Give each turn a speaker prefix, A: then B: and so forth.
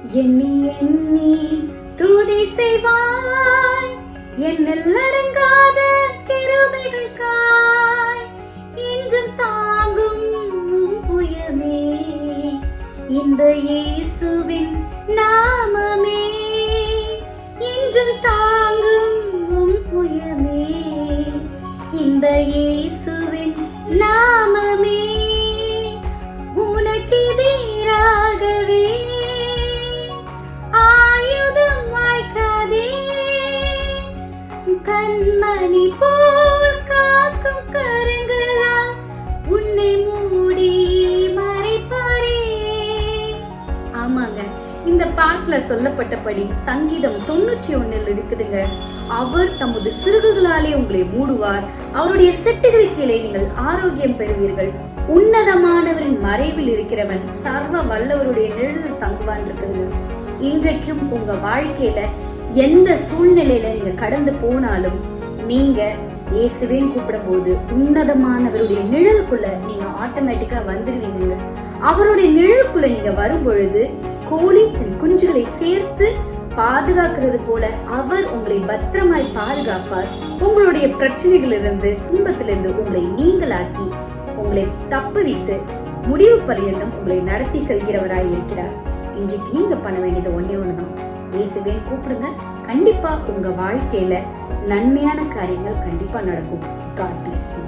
A: எண்ணி எண்ணி துதி செய்வாய், என்னில் அடங்காத கிருபைகளுக்காய் என்றும் தாங்கும் உம் புயமே இந்த இயேசுவின் நாமமே. என்றும் தாங்கும் உம் புயமே இந்த இயேசுவின் நாமமே. உனக்கு எதிராகவே ஆயுதம் வாய்க்காதே, கண்மணி போல் காக்கும் கரங்களால் உன்னை மூடி மறைப்பாரே. ஆமாங்க, இந்த பாட்டுல சொல்லப்பட்டபடி சங்கீதம் 91 இருக்குதுங்க. அவர் தமது சிறகுகளாலே உங்களை மூடுவார், அவருடைய செட்டுகளுக்கு கீழே நீங்கள் ஆரோக்கியம் பெறுவீர்கள். உன்னதமானவரின் மறைவில் இருக்கிறவன் சர்வ வல்லவருடைய நிழலில் தங்குவான் இருக்குதுங்க. இன்றைக்கும் உங்க வாழ்க்கையில எந்த சூழ்நிலையில நீங்க கடந்து போனாலும் நீங்க இயேசுவேன்னு கூப்பிடும் போது உன்னதமானவருடைய நிழலுக்குள்ள நீங்க ஆட்டோமேட்டிக்கா வந்துருவீங்க. அவருடைய நிழலுக்குள்ள நீங்க வரும் பொழுது கோழி தன் குஞ்சுகளை சேர்த்து பாதுகாக்கிறது போல அவர் உங்களை பத்திரமாய் பாதுகாப்பார். உங்களுடைய பிரச்சனைகளிலிருந்து துன்பத்திலிருந்து உங்களை நீங்களாக்கி உங்களை தப்புவித்து முடிவு பரியந்தம் உங்களை நடத்தி செல்கிறவராய் இருக்கிறார். இன்றைக்கு நீங்க பண்ண வேண்டியது ஒன்னே ஒண்ணுதான், இயேசுவேன்னு கூப்பிடுங்க. கண்டிப்பா உங்க வாழ்க்கையில நன்மையான காரியங்கள் கண்டிப்பா நடக்கும். God bless you.